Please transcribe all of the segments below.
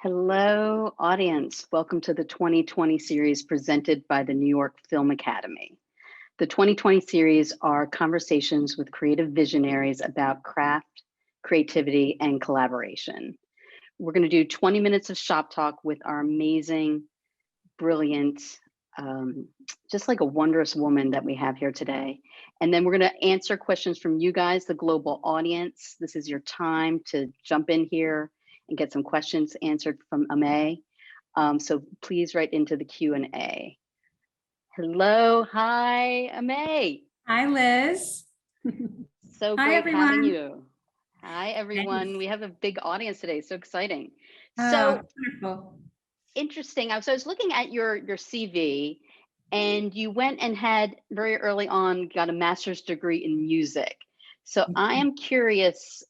Hello, audience. Welcome to the 2020 series presented by the New York Film Academy. The 2020 series are conversations with creative visionaries about craft, creativity, and collaboration. We're going to do 20 minutes of shop talk with our amazing, brilliant, just like a wondrous woman that we have here today. And then we're going to answer questions from you guys, the global audience. This is your time to jump in here and get some questions answered from Aimée. So please write into the Q&A. Hello, hi, Aimée. Hi, Liz. So Hi, great everyone. having you. Hi, everyone. Thanks. We have a big audience today. So exciting. Oh, So wonderful. interesting. So I was looking at your CV, and you went and had very early on got a master's degree in music. So I am curious,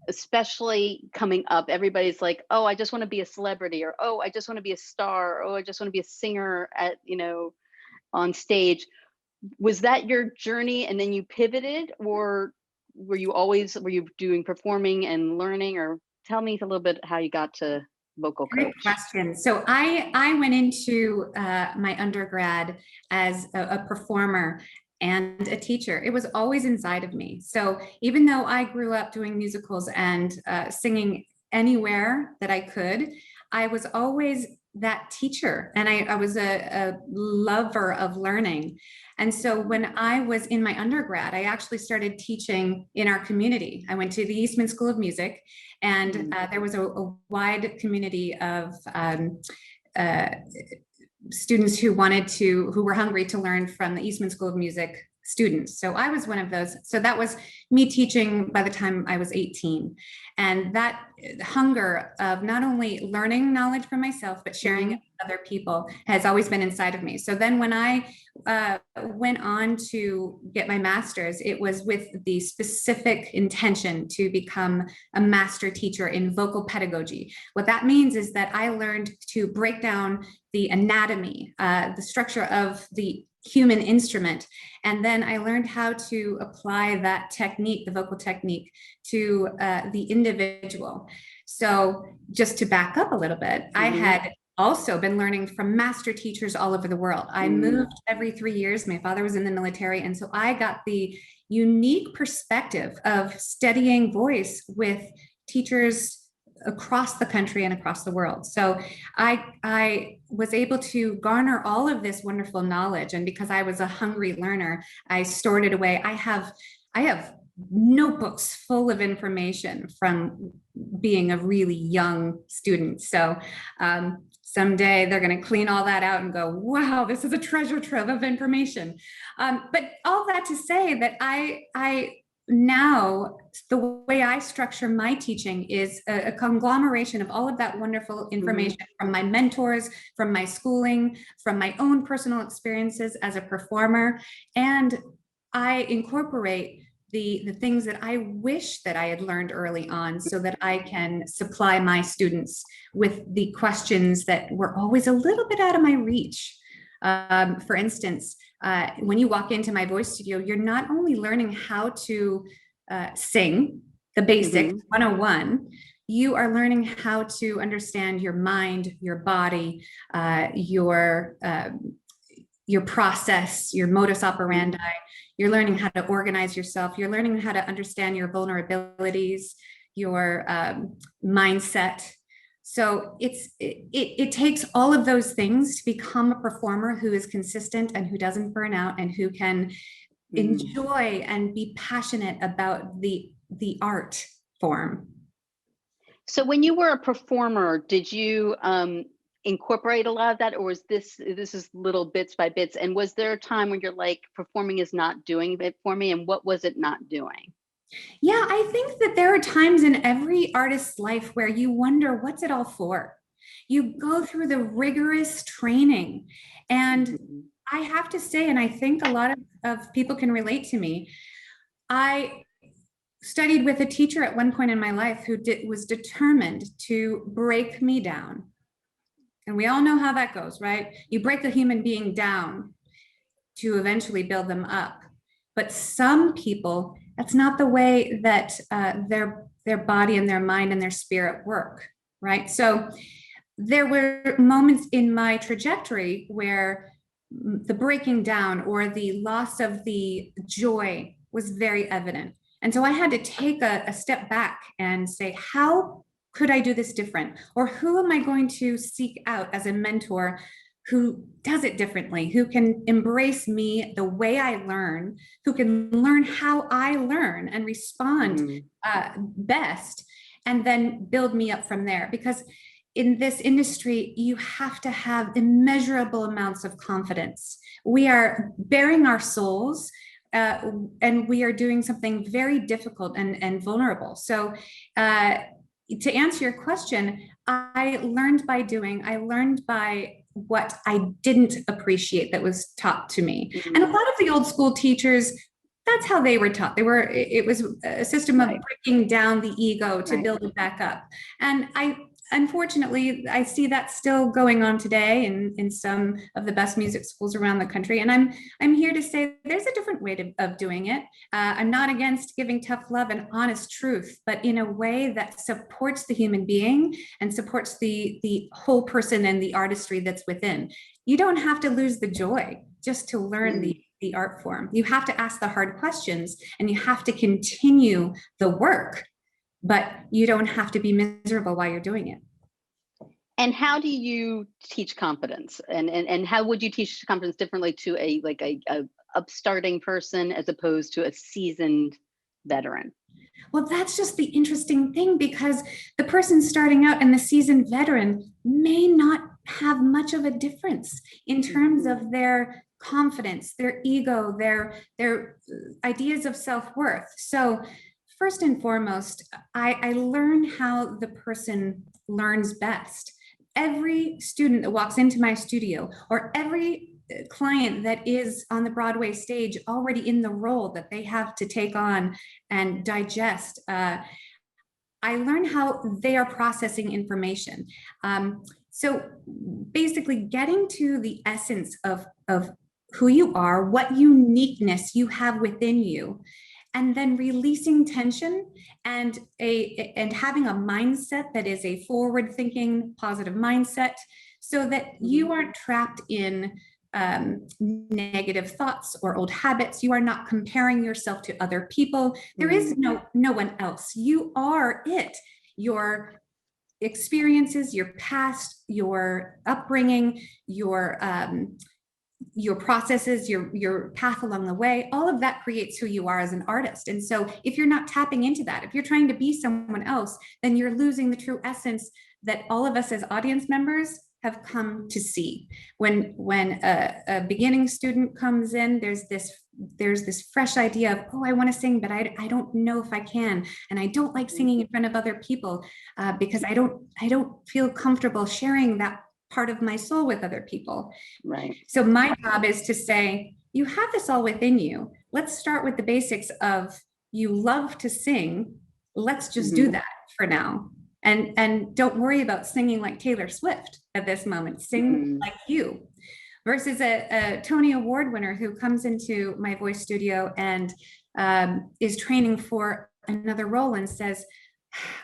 especially coming up, everybody's like, oh, I just want to be a celebrity, or oh, I just want to be a star, or oh, I just want to be a singer at, on stage. Was that your journey and then you pivoted, or were you doing performing and learning, or tell me a little bit how you got to vocal Great coach? question. So I went into my undergrad as a performer and a teacher. It was always inside of me. So even though I grew up doing musicals and singing anywhere that I could, I was always that teacher, and I was a lover of learning. And so when I was in my undergrad, I actually started teaching in our community. I went to the Eastman School of Music, and there was a wide community of students who were hungry to learn from the Eastman School of Music students. So I was one of those. So that was me teaching by the time I was 18. And that hunger of not only learning knowledge for myself, but sharing it with other people has always been inside of me. So then when I went on to get my master's, it was with the specific intention to become a master teacher in vocal pedagogy. What that means is that I learned to break down the anatomy, the structure of the human instrument. And then I learned how to apply that technique, the vocal technique, to the individual. So just to back up a little bit, I had also been learning from master teachers all over the world. I moved every 3 years. My father was in the military. And so I got the unique perspective of studying voice with teachers across the country and across the world. So I was able to garner all of this wonderful knowledge. And because I was a hungry learner, I stored it away. I have notebooks full of information from being a really young student. So someday they're going to clean all that out and go, wow, this is a treasure trove of information. But all that to say that I now, the way I structure my teaching is a conglomeration of all of that wonderful information from my mentors, from my schooling, from my own personal experiences as a performer. And I incorporate the things that I wish that I had learned early on so that I can supply my students with the questions that were always a little bit out of my reach. For instance, when you walk into my voice studio, you're not only learning how to sing, the basics, 101, you are learning how to understand your mind, your body, your process, your modus operandi. You're learning how to organize yourself. You're learning how to understand your vulnerabilities, your mindset. So it takes all of those things to become a performer who is consistent and who doesn't burn out and who can enjoy and be passionate about the art form. So when you were a performer, did you incorporate a lot of that, or was this is little bits by bits? And was there a time when you're like, performing is not doing it for me, and what was it not doing? Yeah, I think that there are times in every artist's life where you wonder, what's it all for? You go through the rigorous training. And I have to say, and I think a lot of people can relate to me, I studied with a teacher at one point in my life who was determined to break me down. And we all know how that goes, right? You break a human being down to eventually build them up. But some people, that's not the way that their body and their mind and their spirit work. right? So there were moments in my trajectory where the breaking down or the loss of the joy was very evident. And so I had to take a step back and say, how could I do this different? Or who am I going to seek out as a mentor who does it differently, who can embrace me the way I learn, who can learn how I learn and respond best, and then build me up from there. Because in this industry, you have to have immeasurable amounts of confidence. We are bearing our souls, and we are doing something very difficult and vulnerable. So to answer your question, I learned by doing. I learned by what I didn't appreciate that was taught to me. And a lot of the old school teachers, that's how they were taught. It was a system of breaking down the ego to build it back up. And unfortunately, I see that still going on today in some of the best music schools around the country. And I'm here to say there's a different way of doing it. I'm not against giving tough love and honest truth, but in a way that supports the human being and supports the whole person and the artistry that's within. You don't have to lose the joy just to learn the art form. You have to ask the hard questions and you have to continue the work, but you don't have to be miserable while you're doing it. And how do you teach confidence? And how would you teach confidence differently to a upstarting person as opposed to a seasoned veteran? Well, that's just the interesting thing, because the person starting out and the seasoned veteran may not have much of a difference in terms of their confidence, their ego, their ideas of self-worth. So first and foremost, I learn how the person learns best. Every student that walks into my studio, or every client that is on the Broadway stage already in the role that they have to take on and digest, I learn how they are processing information. So basically getting to the essence of who you are, what uniqueness you have within you, and then releasing tension and having a mindset that is a forward-thinking, positive mindset, so that you aren't trapped in negative thoughts or old habits. You are not comparing yourself to other people. There is no one else. You are it. Your experiences, your past, your upbringing, your processes, your path along the way, all of that creates who you are as an artist. And so if you're not tapping into that, if you're trying to be someone else, then you're losing the true essence that all of us as audience members have come to see. When a beginning student comes in, there's this fresh idea of, oh, I want to sing, but I don't know if I can, and I don't like singing in front of other people because I don't feel comfortable sharing that part of my soul with other people. Right. So my job is to say, you have this all within you. Let's start with the basics of, you love to sing. Let's just do that for now. And don't worry about singing like Taylor Swift at this moment. Sing like you. Versus a Tony Award winner who comes into my voice studio and is training for another role and says,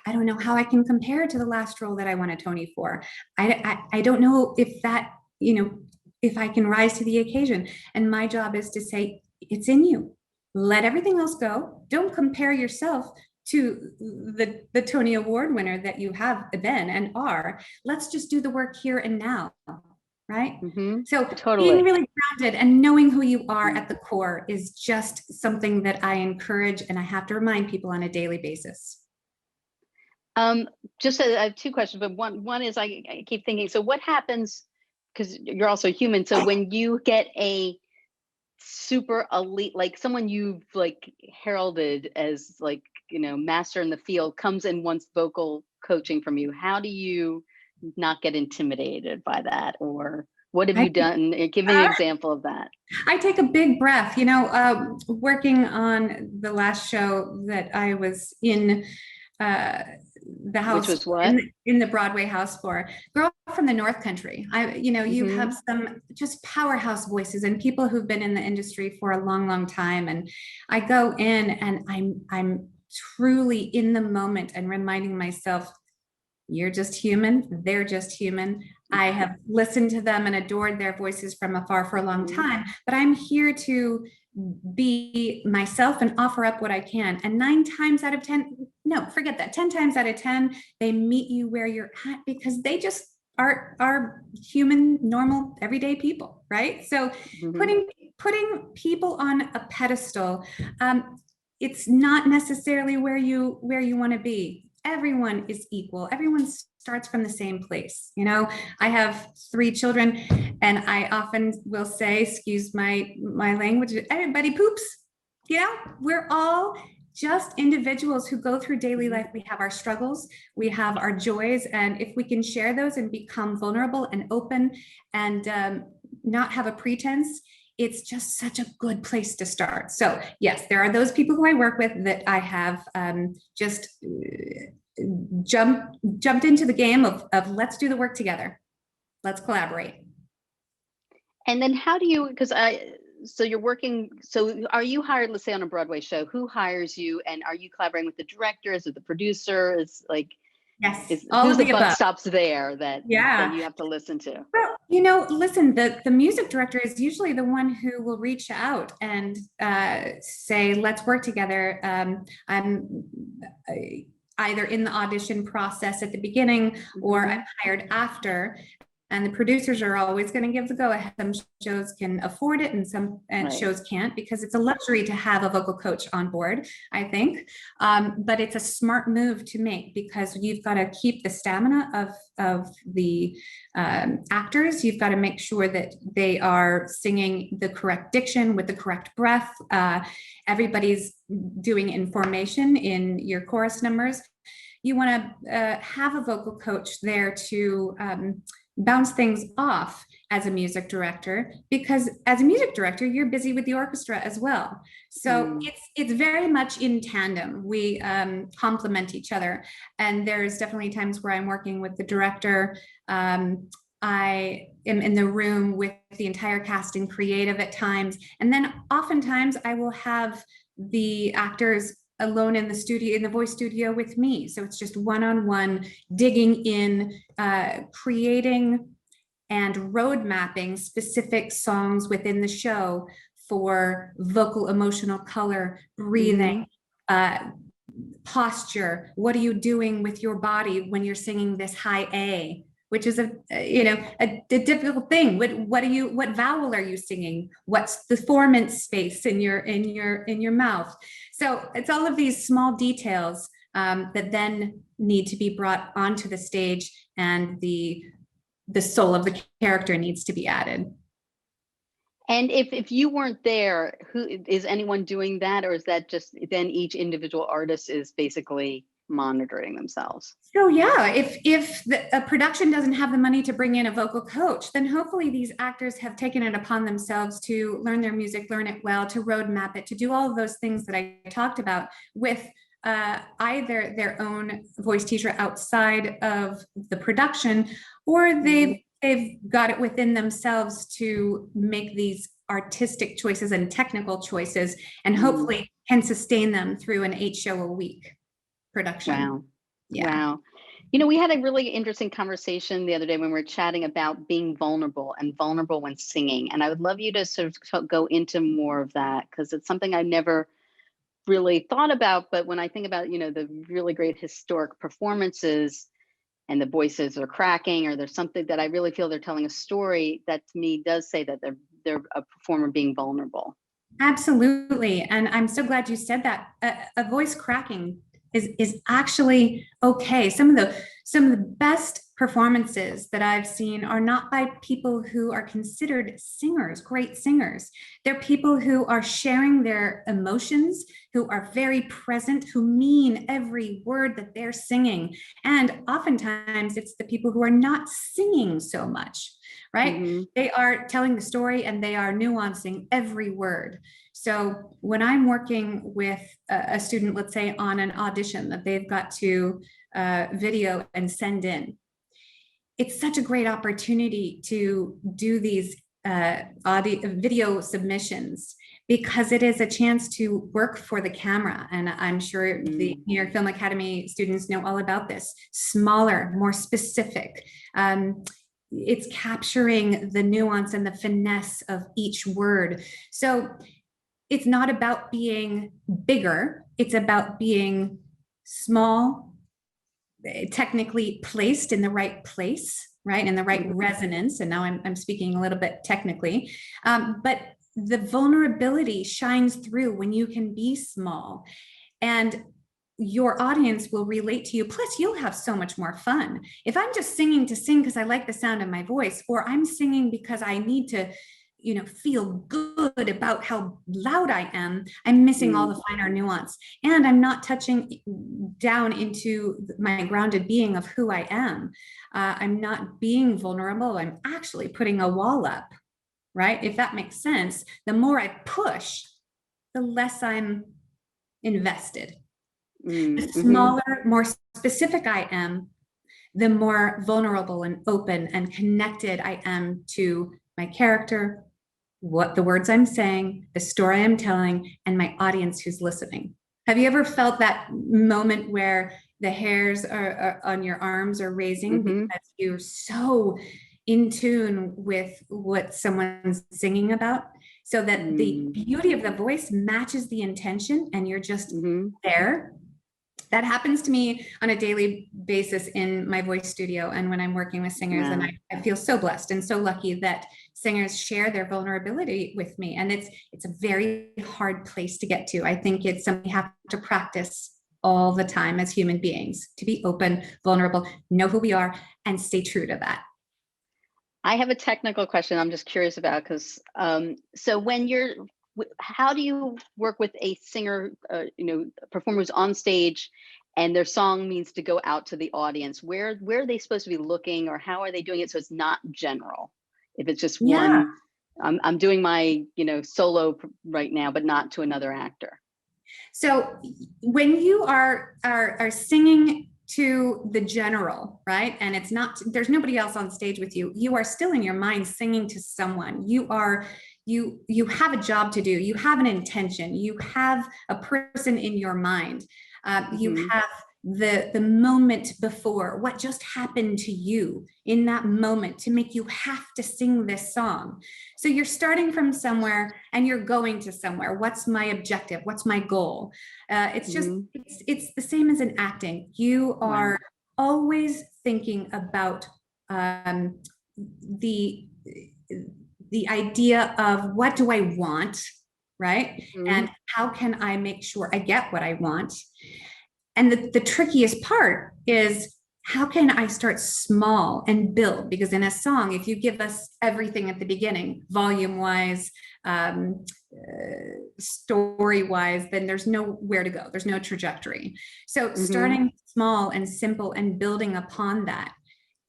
I don't know how I can compare to the last role that I won a Tony for. I don't know if that, if I can rise to the occasion. And my job is to say, it's in you. Let everything else go. Don't compare yourself to the Tony Award winner that you have been and are. Let's just do the work here and now, right? So totally. Being really grounded and knowing who you are at the core is just something that I encourage, and I have to remind people on a daily basis. I have two questions, but one is I keep thinking, so what happens, because you're also human, so when you get a super elite, like someone you've like heralded as like, master in the field, comes and wants vocal coaching from you, how do you not get intimidated by that? Or what have you done? Give me an example of that. I take a big breath, working on the last show that I was in, the house, which was what? In the Broadway house for Girl from the North Country. You have some just powerhouse voices and people who've been in the industry for a long, long time. And I go in and I'm truly in the moment and reminding myself, You're just human. They're just human. I have listened to them and adored their voices from afar for a long time, but I'm here to be myself and offer up what I can. And 9 times out of 10, no, forget that. 10 times out of 10, they meet you where you're at because they just are human, normal, everyday people, right? So putting people on a pedestal, it's not necessarily where you want to be. Everyone is equal. Everyone starts from the same place. You know, I have 3 children, and I often will say, excuse my language, everybody poops. You know, we're all just individuals who go through daily life. We have our struggles, we have our joys, and if we can share those and become vulnerable and open and not have a pretense, it's just such a good place to start. So yes, there are those people who I work with that I have just jumped into the game of let's do the work together. Let's collaborate. And then how do you, so you're working, so are you hired, let's say on a Broadway show, who hires you, and are you collaborating with the director? Is it the producer? Is like, yes, all who's of the buck above. stops there that you have to listen to? Well, you know, listen, the music director is usually the one who will reach out and say, let's work together. I'm either in the audition process at the beginning or I'm hired after. And the producers are always going to give the go ahead. Some shows can afford it and some shows can't, because it's a luxury to have a vocal coach on board, I think. But it's a smart move to make, because you've got to keep the stamina of the actors. You've got to make sure that they are singing the correct diction with the correct breath. Everybody's doing information in your chorus numbers. You want to have a vocal coach there to bounce things off as a music director, because as a music director, you're busy with the orchestra as well. So it's very much in tandem. We complement each other. And there's definitely times where I'm working with the director. I am in the room with the entire cast and creative at times. And then oftentimes I will have the actors alone in the studio, in the voice studio with me. So it's just one-on-one digging in, creating and road mapping specific songs within the show for vocal, emotional color, breathing, posture. What are you doing with your body when you're singing this high A, which is a difficult thing. What vowel are you singing? What's the formant space in your mouth? So it's all of these small details that then need to be brought onto the stage, and the soul of the character needs to be added. And if you weren't there, who is anyone doing that, or is that just then each individual artist is basically monitoring themselves? So yeah, if a production doesn't have the money to bring in a vocal coach, then hopefully these actors have taken it upon themselves to learn their music, learn it well, to road map it, to do all of those things that I talked about with either their own voice teacher outside of the production, or they've got it within themselves to make these artistic choices and technical choices, and hopefully can sustain them through an 8-show-a-week production. Wow. Yeah. Wow. You know, we had a really interesting conversation the other day when we were chatting about being vulnerable and vulnerable when singing. And I would love you to sort of go into more of that, because it's something I never really thought about. But when I think about, you know, the really great historic performances and the voices are cracking, or there's something that I really feel they're telling a story, that to me does say that they're a performer being vulnerable. Absolutely. And I'm so glad you said that. A voice cracking is actually okay. Some of the best performances that I've seen are not by people who are considered singers, great singers. They're people who are sharing their emotions, who are very present, who mean every word that they're singing. And oftentimes it's the people who are not singing so much, right? They are telling the story and they are nuancing every word. So when I'm working with a student, let's say on an audition that they've got to video and send in, it's such a great opportunity to do these video submissions because it is a chance to work for the camera. And I'm sure the New York Film Academy students know all about this. Smaller, more specific. It's capturing the nuance and the finesse of each word. So it's not about being bigger. It's about being small, technically placed in the right place, right? In the right resonance. And now I'm speaking a little bit technically, but the vulnerability shines through when you can be small, and your audience will relate to you. Plus, you'll have so much more fun. If I'm just singing to sing because I like the sound of my voice, or I'm singing because I need to, feel good about how loud I am, I'm missing all the finer nuance. And I'm not touching down into my grounded being of who I am. I'm not being vulnerable. I'm actually putting a wall up, right? If that makes sense, the more I push, the less I'm invested. The smaller, more specific I am, the more vulnerable and open and connected I am to my character, what the words I'm saying, the story I'm telling, and my audience who's listening. Have you ever felt that moment where the hairs are on your arms are raising because you're so in tune with what someone's singing about, so that the beauty of the voice matches the intention and you're just there? That happens to me on a daily basis in my voice studio and when I'm working with singers. And I feel so blessed and so lucky that singers share their vulnerability with me. And it's a very hard place to get to. I think it's something we have to practice all the time as human beings, to be open, vulnerable, know who we are, and stay true to that. I have a technical question I'm just curious about, because so when how do you work with a singer, performer who's on stage and their song needs to go out to the audience? Where are they supposed to be looking, or how are they doing it so it's not general? If it's just one, I'm doing my, solo right now, but not to another actor. So when you are singing to the general, right? And it's not, there's nobody else on stage with you. You are still in your mind singing to someone. You have a job to do. You have an intention. You have a person in your mind. You have the moment before, what just happened to you in that moment to make you have to sing this song. So you're starting from somewhere and you're going to somewhere. What's my objective? What's my goal? It's just, it's the same as in acting. You are always thinking about the idea of what do I want, right? And how can I make sure I get what I want? And the trickiest part is, how can I start small and build? Because in a song, if you give us everything at the beginning, volume-wise, story-wise, then there's nowhere to go. There's no trajectory. So starting small and simple and building upon that.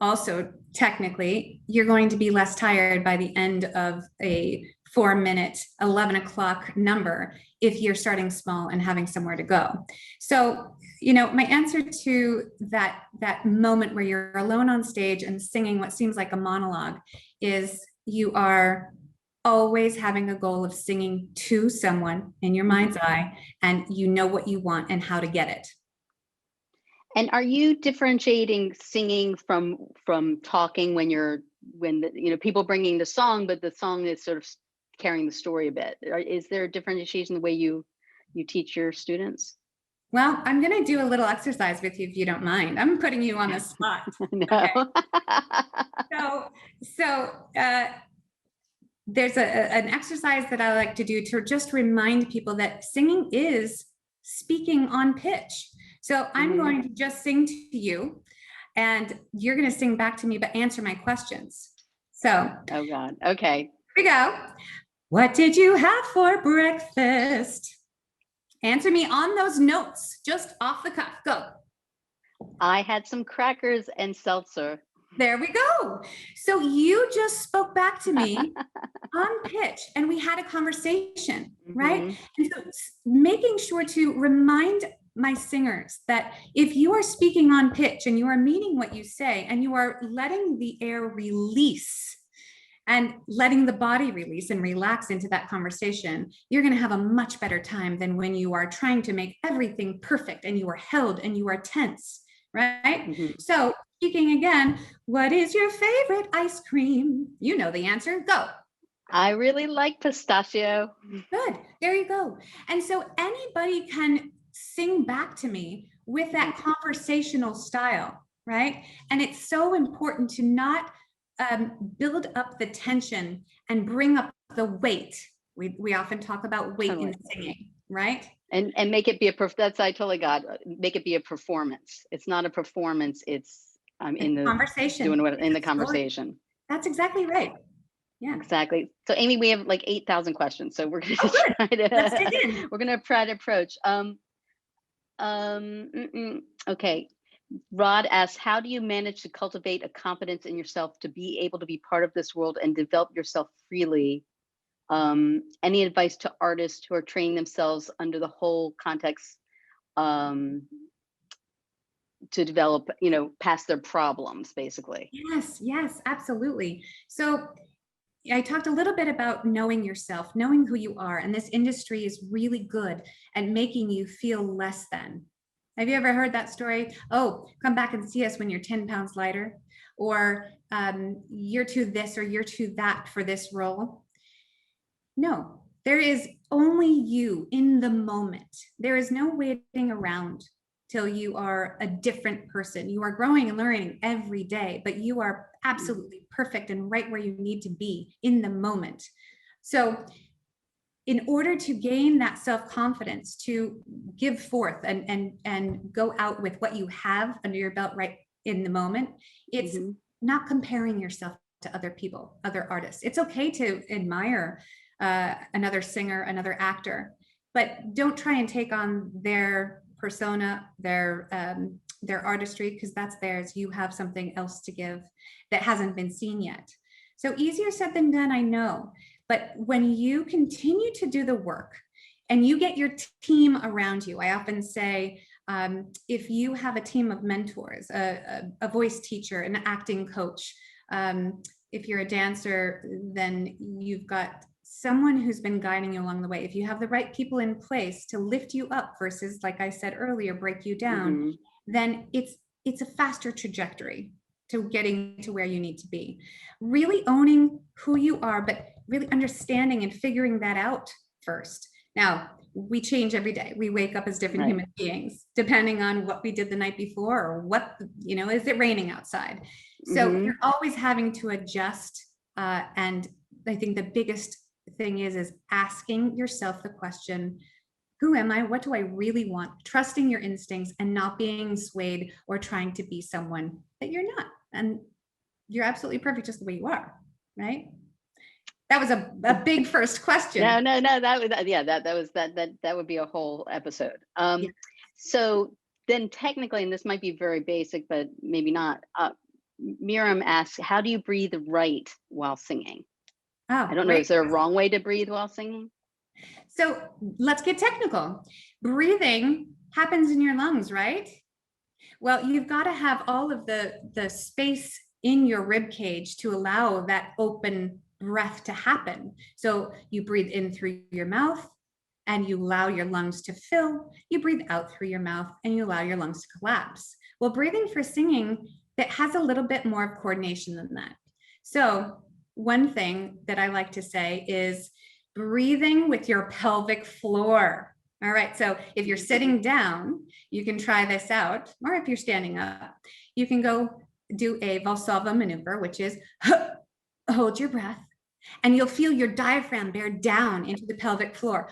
Also, technically, you're going to be less tired by the end of a 4-minute, 11 o'clock number if you're starting small and having somewhere to go. So, my answer to that moment where you're alone on stage and singing what seems like a monologue is, you are always having a goal of singing to someone in your mind's eye, and you know what you want and how to get it. And are you differentiating singing from talking when people bringing the song, but the song is sort of carrying the story a bit? Is there a differentiation in the way you teach your students? Well, I'm going to do a little exercise with you if you don't mind. I'm putting you on the spot. No. Okay. So there's an exercise that I like to do to just remind people that singing is speaking on pitch. So I'm going to just sing to you, and you're going to sing back to me, but answer my questions. So, oh God, okay. Here we go. What did you have for breakfast? Answer me on those notes, just off the cuff. Go. I had some crackers and seltzer. There we go. So you just spoke back to me on pitch, and we had a conversation, right? And so making sure to remind my singers that if you are speaking on pitch and you are meaning what you say and you are letting the air release, and letting the body release and relax into that conversation, you're going to have a much better time than when you are trying to make everything perfect and you are held and you are tense, right? Mm-hmm. So speaking again, what is your favorite ice cream? You know the answer. Go. I really like pistachio. Good. There you go. And so anybody can sing back to me with that conversational style, right? And it's so important to not build up the tension and bring up the weight. We often talk about weight in singing, right? And make it be that's I totally got. Make it be a performance. It's not a performance. It's in the conversation. Doing what in the conversation. That's exactly right. Yeah, exactly. So Amy, we have like 8,000 questions, so we're going to try to. Let's dig in. We're going to try to approach. Okay. Rod asks, how do you manage to cultivate a confidence in yourself to be able to be part of this world and develop yourself freely? Any advice to artists who are training themselves under the whole context to develop, past their problems, basically? Yes, absolutely. So I talked a little bit about knowing yourself, knowing who you are, and this industry is really good at making you feel less than. Have you ever heard that story? Oh, come back and see us when you're 10 pounds lighter, or you're too this or you're too that for this role. No, there is only you in the moment. There is no waiting around till you are a different person. You are growing and learning every day, but you are absolutely perfect and right where you need to be in the moment. So in order to gain that self-confidence to give forth and go out with what you have under your belt right in the moment, it's not comparing yourself to other people, other artists. It's okay to admire another singer, another actor, but don't try and take on their persona, their artistry, because that's theirs. You have something else to give that hasn't been seen yet. So easier said than done, I know. But when you continue to do the work and you get your team around you, I often say, if you have a team of mentors, a voice teacher, an acting coach, if you're a dancer, then you've got someone who's been guiding you along the way. If you have the right people in place to lift you up versus, like I said earlier, break you down, then it's a faster trajectory to getting to where you need to be. Really owning who you are, but really understanding and figuring that out first. Now, we change every day. We wake up as different human beings, depending on what we did the night before or what, is it raining outside? So you're always having to adjust. And I think the biggest thing is asking yourself the question, who am I? What do I really want? Trusting your instincts and not being swayed or trying to be someone that you're not. And you're absolutely perfect just the way you are, right? That was a big first question. No. That would be a whole episode. So then technically, and this might be very basic, but maybe not. Miriam asks, how do you breathe right while singing? I don't know. Is there a wrong way to breathe while singing? So let's get technical. Breathing happens in your lungs, right? Well, you've got to have all of the space in your rib cage to allow that open breath to happen. So you breathe in through your mouth and you allow your lungs to fill. You breathe out through your mouth and you allow your lungs to collapse. Well, breathing for singing, that has a little bit more of coordination than that. So one thing that I like to say is breathing with your pelvic floor. All right, so if you're sitting down, you can try this out, or if you're standing up, you can go do a Valsalva maneuver, which is hold your breath, and you'll feel your diaphragm bear down into the pelvic floor.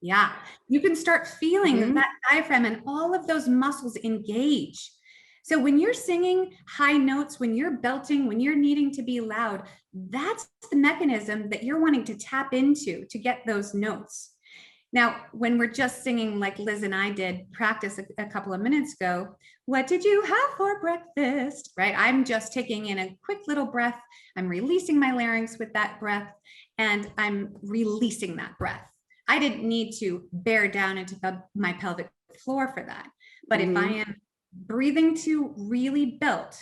Yeah, you can start feeling that diaphragm and all of those muscles engage. So when you're singing high notes, when you're belting, when you're needing to be loud, that's the mechanism that you're wanting to tap into to get those notes. Now, when we're just singing like Liz and I did practice a couple of minutes ago, what did you have for breakfast, right? I'm just taking in a quick little breath. I'm releasing my larynx with that breath, and I'm releasing that breath. I didn't need to bear down into my pelvic floor for that. But if I am breathing to really belt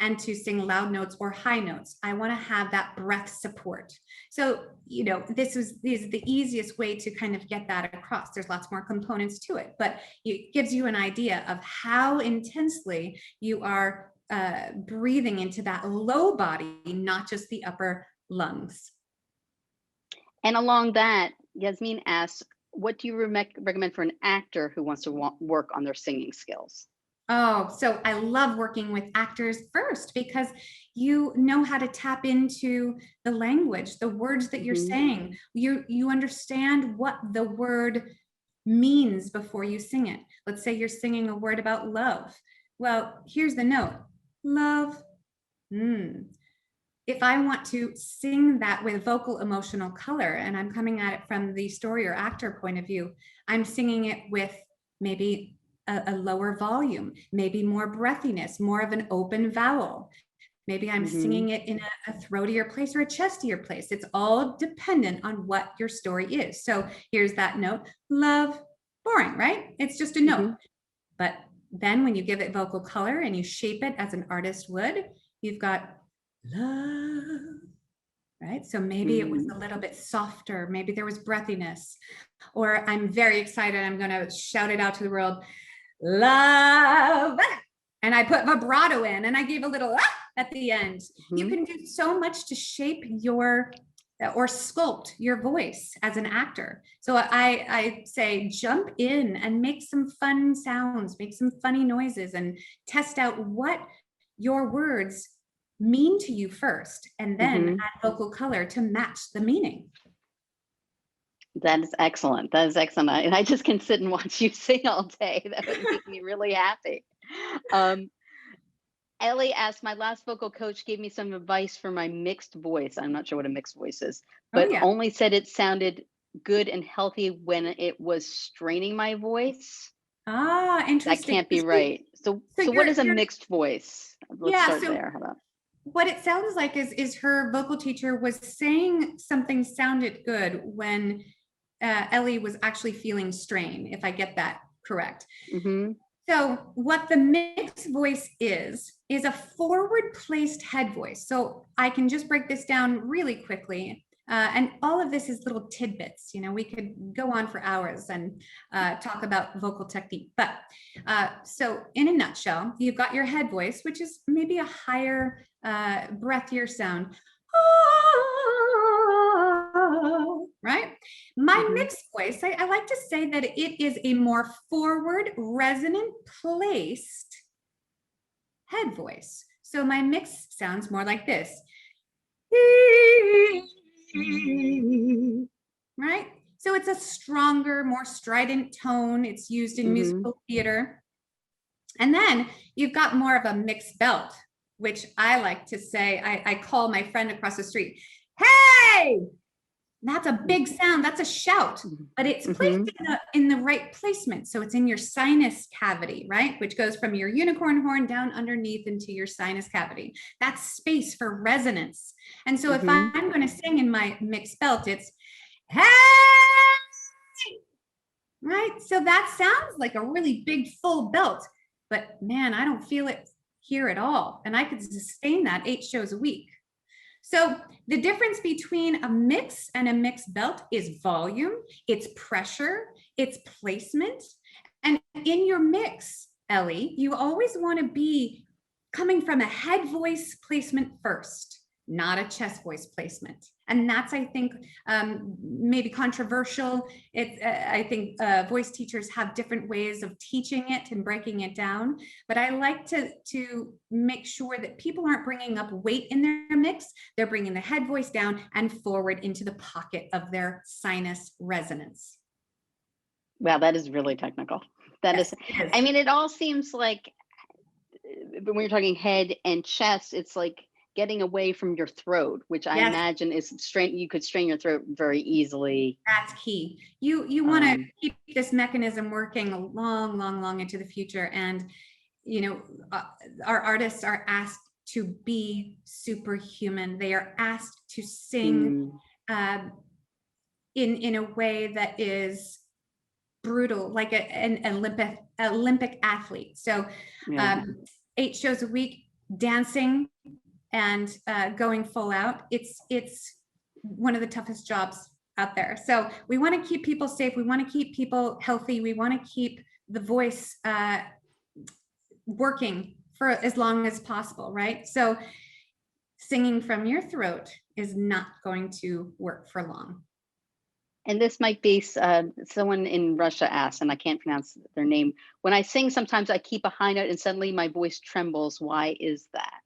and to sing loud notes or high notes. I want to have that breath support. So, you know, this is the easiest way to kind of get that across. There's lots more components to it, but it gives you an idea of how intensely you are breathing into that low body, not just the upper lungs. And along that, Yasmin asks, what do you recommend for an actor who wants to work on their singing skills? Oh, so I love working with actors first because you know how to tap into the language, the words that you're saying. You understand what the word means before you sing it. Let's say you're singing a word about love. Well, here's the note. Love. If I want to sing that with vocal emotional color, and I'm coming at it from the story or actor point of view, I'm singing it with maybe a lower volume, maybe more breathiness, more of an open vowel. Maybe I'm singing it in a throatier place or a chestier place. It's all dependent on what your story is. So here's that note, love, boring, right? It's just a note. But then when you give it vocal color and you shape it as an artist would, you've got love, right? So maybe it was a little bit softer. Maybe there was breathiness. Or I'm very excited. I'm going to shout it out to the world, love. And I put vibrato in and I gave a little at the end. You can do so much to shape your or sculpt your voice as an actor. So I say jump in and make some fun sounds, make some funny noises and test out what your words mean to you first, and then add vocal color to match the meaning. That is excellent. That is excellent. And I just can sit and watch you sing all day. That would make me really happy. Ellie asked, my last vocal coach gave me some advice for my mixed voice. I'm not sure what a mixed voice is, but only said it sounded good and healthy when it was straining my voice. Ah, interesting. That can't be right. So what is a mixed voice? Let's start there. How about? What it sounds like is her vocal teacher was saying something sounded good when Ellie was actually feeling strain, if I get that correct. So what the mixed voice is a forward placed head voice. So I can just break this down really quickly. And all of this is little tidbits. You know, we could go on for hours and talk about vocal technique. But so in a nutshell, you've got your head voice, which is maybe a higher, breathier sound. Right? My mixed voice, I like to say that it is a more forward, resonant placed head voice. So my mix sounds more like this. Right? So it's a stronger, more strident tone. It's used in musical theater. And then you've got more of a mixed belt, which I like to say, I call my friend across the street, hey! That's a big sound. That's a shout, but it's placed in the right placement. So it's in your sinus cavity, right? Which goes from your unicorn horn down underneath into your sinus cavity. That's space for resonance. And so if I'm going to sing in my mixed belt, it's hey, right? So that sounds like a really big full belt, but man, I don't feel it here at all. And I could sustain that 8 shows a week. So the difference between a mix and a mixed belt is volume, it's pressure, it's placement. And in your mix, Ellie, you always want to be coming from a head voice placement first, not a chest voice placement. And that's, I think, maybe controversial. I think voice teachers have different ways of teaching it and breaking it down. But I like to make sure that people aren't bringing up weight in their mix. They're bringing the head voice down and forward into the pocket of their sinus resonance. Wow, that is really technical. That is. I mean, it all seems like, when you're talking head and chest, it's like getting away from your throat, which I imagine is you could strain your throat very easily. That's key. You want to keep this mechanism working long into the future. And, you know, our artists are asked to be superhuman. They are asked to sing in a way that is brutal, like an Olympic athlete. So 8 shows a week, dancing and going full out, it's one of the toughest jobs out there. So we want to keep people safe. We want to keep people healthy. We want to keep the voice working for as long as possible, right? So singing from your throat is not going to work for long. And this might be someone in Russia asked, and I can't pronounce their name. When I sing, sometimes I keep a high note and suddenly my voice trembles. Why is that?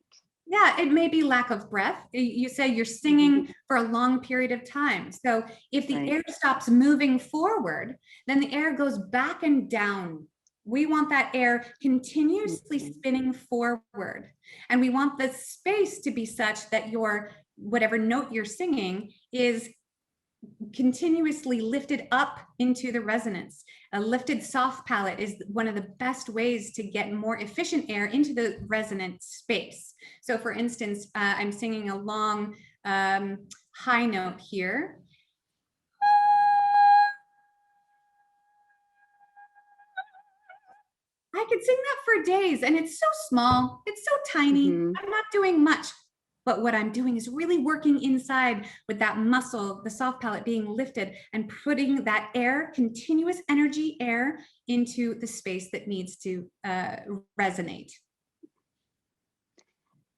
Yeah, it may be lack of breath. You say you're singing for a long period of time. So if the air stops moving forward, then the air goes back and down. We want that air continuously spinning forward. And we want the space to be such that your whatever note you're singing is continuously lifted up into the resonance. A lifted soft palate is one of the best ways to get more efficient air into the resonant space. So for instance, I'm singing a long high note here. I could sing that for days, and it's so small, it's so tiny, I'm not doing much. But what I'm doing is really working inside with that muscle, the soft palate being lifted and putting that air, continuous energy air into the space that needs to resonate.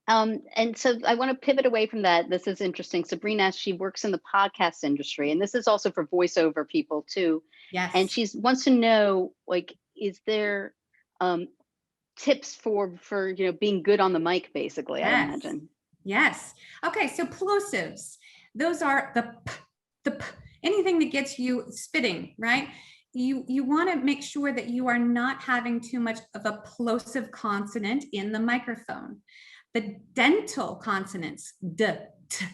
And so I want to pivot away from that. This is interesting. Sabrina, she works in the podcast industry, and this is also for voiceover people too. Yes. And she wants to know, like, is there tips for being good on the mic, basically? Yes. I imagine. Yes. Okay. So plosives, those are the p, anything that gets you spitting, right? You want to make sure that you are not having too much of a plosive consonant in the microphone. The dental consonants, d, t,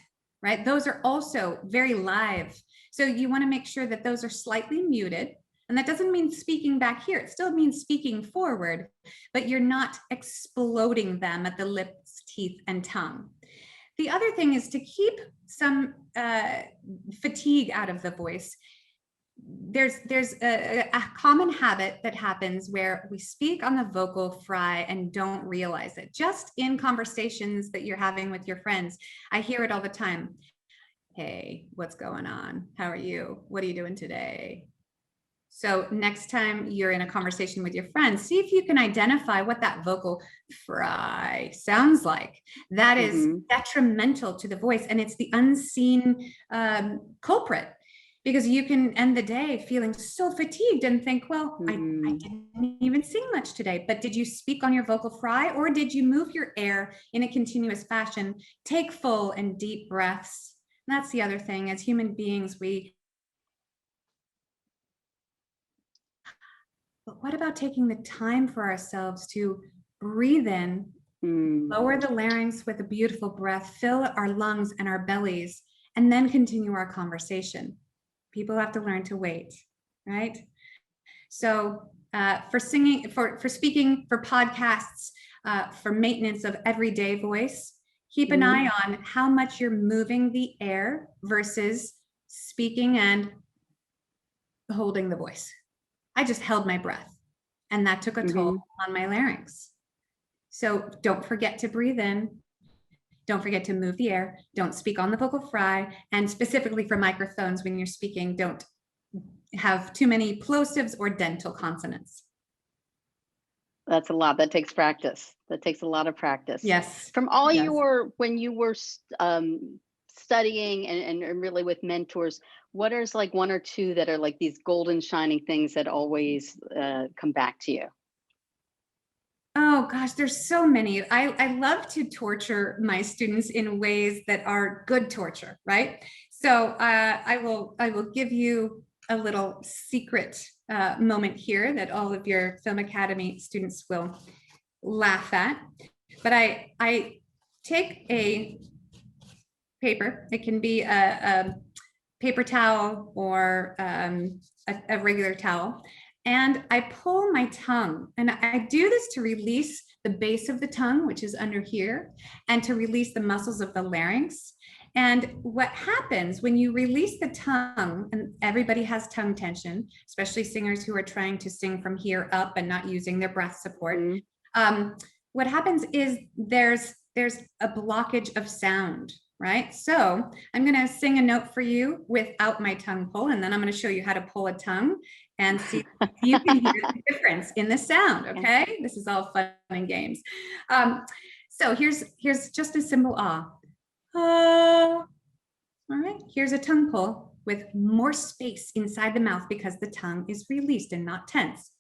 right? Those are also very live. So you want to make sure that those are slightly muted. And that doesn't mean speaking back here. It still means speaking forward, but you're not exploding them at the lips, teeth, and tongue. The other thing is to keep some fatigue out of the voice. There's a common habit that happens where we speak on the vocal fry and don't realize it. Just in conversations that you're having with your friends, I hear it all the time. Hey, what's going on? How are you? What are you doing today? So next time you're in a conversation with your friends, see if you can identify what that vocal fry sounds like. That is detrimental to the voice, and it's the unseen culprit, because you can end the day feeling so fatigued and think, well, I didn't even sing much today, but did you speak on your vocal fry, or did you move your air in a continuous fashion? Take full and deep breaths. And that's the other thing. As human beings, but what about taking the time for ourselves to breathe in, lower the larynx with a beautiful breath, fill our lungs and our bellies, and then continue our conversation? People have to learn to wait, right? So for singing, for speaking, for podcasts, for maintenance of everyday voice, keep an eye on how much you're moving the air versus speaking and holding the voice. I just held my breath, and that took a toll on my larynx. So don't forget to breathe in. Don't forget to move the air. Don't speak on the vocal fry. And specifically for microphones, when you're speaking, don't have too many plosives or dental consonants. That's a lot. That takes practice. That takes a lot of practice. Yes. From all when you were studying and really with mentors, what is like one or two that are like these golden shining things that always come back to you? Oh gosh, there's so many. I love to torture my students in ways that are good torture, right? So I will give you a little secret moment here that all of your Film Academy students will laugh at. But I take a paper. It can be a paper towel or a regular towel. And I pull my tongue, and I do this to release the base of the tongue, which is under here, and to release the muscles of the larynx. And what happens when you release the tongue, and everybody has tongue tension, especially singers who are trying to sing from here up and not using their breath support. what happens is there's a blockage of sound, right? So I'm going to sing a note for you without my tongue pull, and then I'm going to show you how to pull a tongue and see if you can hear the difference in the sound, okay? This is all fun and games. So here's just a simple ah. Ah. All right, here's a tongue pull with more space inside the mouth because the tongue is released and not tense.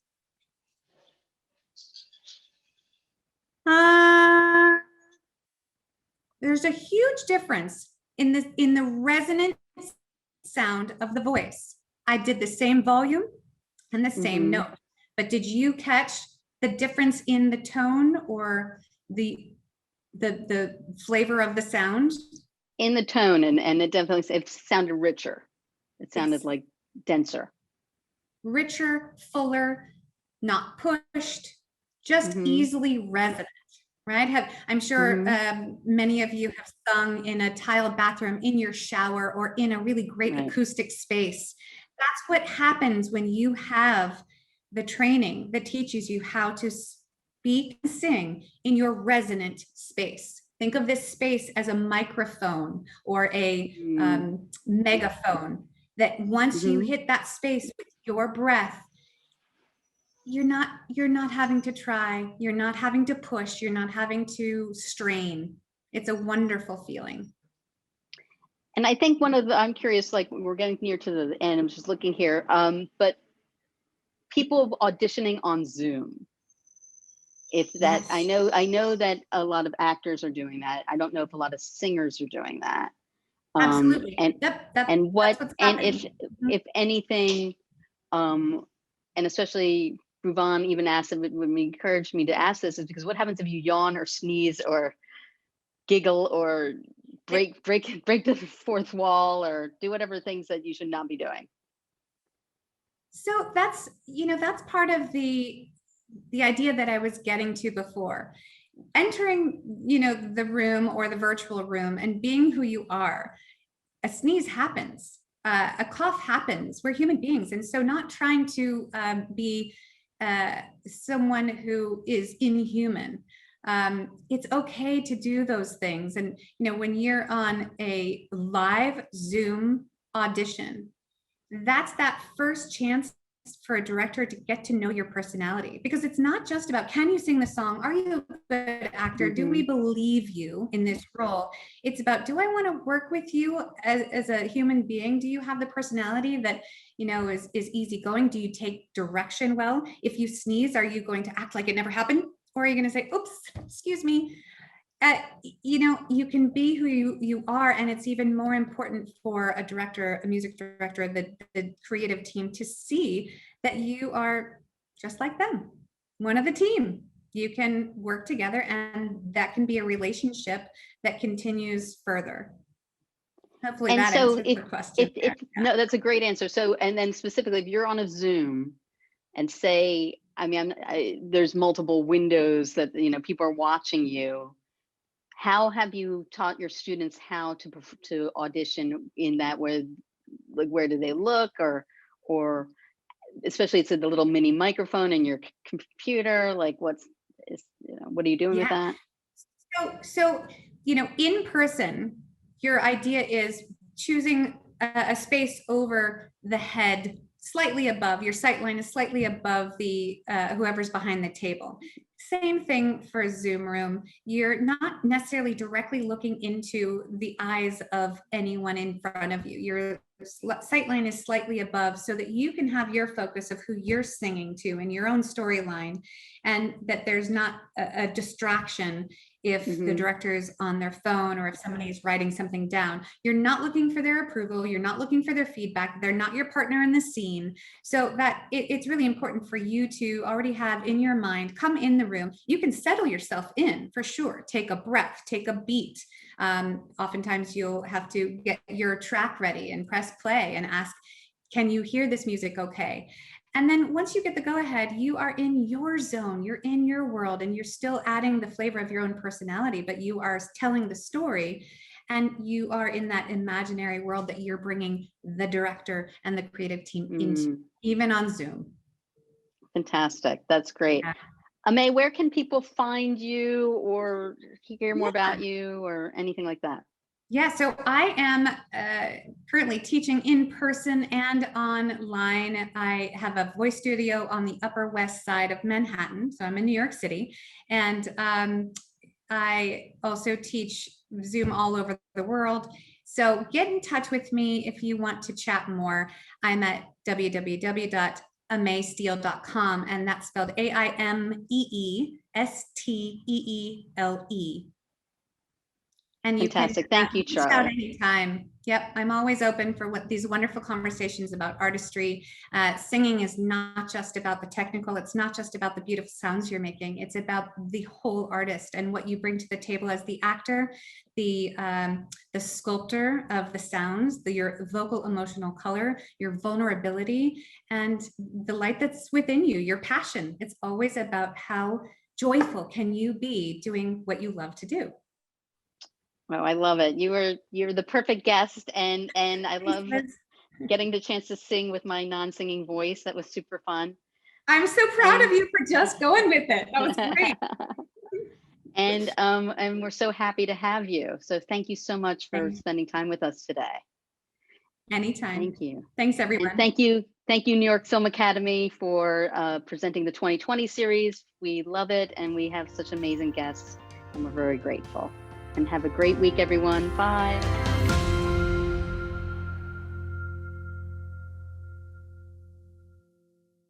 Ah. There's a huge difference in the resonant sound of the voice. I did the same volume and the same note, but did you catch the difference in the tone or the flavor of the sound? In the tone, and it definitely, it sounded richer. It sounded like denser. Richer, fuller, not pushed, just easily resonant. Right? I'm sure many of you have sung in a tiled bathroom, in your shower, or in a really great acoustic space. That's what happens when you have the training that teaches you how to speak and sing in your resonant space. Think of this space as a microphone or a megaphone, that once you hit that space with your breath, you're not having to try, you're not having to push, you're not having to strain. It's a wonderful feeling. And I think I'm curious, like we're getting near to the end, I'm just looking here, but people auditioning on Zoom, if that, I know that a lot of actors are doing that. I don't know if a lot of singers are doing that. Absolutely. And if anything, and especially Bhuvan even asked, when he encouraged me to ask this, is because what happens if you yawn or sneeze or giggle or break the fourth wall or do whatever things that you should not be doing? So that's part of the idea that I was getting to before. Entering, the room or the virtual room and being who you are. A sneeze happens. A cough happens. We're human beings. And so not trying to be someone who is inhuman. It's okay to do those things. And, when you're on a live Zoom audition, that's that first chance for a director to get to know your personality, because it's not just about, can you sing the song? Are you a good actor? Do we believe you in this role? It's about, do I want to work with you as a human being? Do you have the personality that, is easygoing? Do you take direction well? If you sneeze, are you going to act like it never happened? Or are you going to say, oops, excuse me? You can be who you are, and it's even more important for a director, a music director, the creative team, to see that you are just like them, one of the team. You can work together, and that can be a relationship that continues further. Hopefully and that so answers the question. No, that's a great answer. So, and then specifically, if you're on a Zoom and say, there's multiple windows that, people are watching you, how have you taught your students how to audition in that way? Like, where do they look, or especially it's the little mini microphone in your computer, like what are you doing with that? So in person, your idea is choosing a space over the head, slightly above. Your sight line is slightly above the whoever's behind the table. Same thing for a Zoom room. You're not necessarily directly looking into the eyes of anyone in front of you. Your sight line is slightly above, so that you can have your focus of who you're singing to and your own storyline, and that there's not a distraction if the director is on their phone or if somebody is writing something down. You're not looking for their approval. You're not looking for their feedback. They're not your partner in the scene. So that it's really important for you to already have in your mind, come in the room. You can settle yourself in, for sure. Take a breath, take a beat. Oftentimes you'll have to get your track ready and press play and ask, can you hear this music okay? And then once you get the go ahead, you are in your zone, you're in your world, and you're still adding the flavor of your own personality, but you are telling the story, and you are in that imaginary world that you're bringing the director and the creative team into, even on Zoom. Fantastic. That's great. Aimée, where can people find you or hear more Yeah. about you or anything like that? Yeah, so I am currently teaching in person and online. I have a voice studio on the Upper West Side of Manhattan. So I'm in New York City. And I also teach Zoom all over the world. So get in touch with me if you want to chat more. I'm at www.aimeesteele.com, and that's spelled AIMEESTEELE. And you can Fantastic. Thank you, reach out Charlie. anytime. Yep, I'm always open for these wonderful conversations about artistry. Singing is not just about the technical. It's not just about the beautiful sounds you're making. It's about the whole artist and what you bring to the table as the actor, the sculptor of the sounds, your vocal emotional color, your vulnerability, and the light that's within you, your passion. It's always about how joyful can you be doing what you love to do. Well, I love it. You're the perfect guest, and I love getting the chance to sing with my non-singing voice. That was super fun. I'm so proud of you for just going with it. That was great. And we're so happy to have you. So thank you so much for spending time with us today. Anytime. Thank you. Thanks, everyone. And thank you, New York Film Academy, for presenting the 2020 series. We love it, and we have such amazing guests, and we're very grateful. And have a great week, everyone. Bye.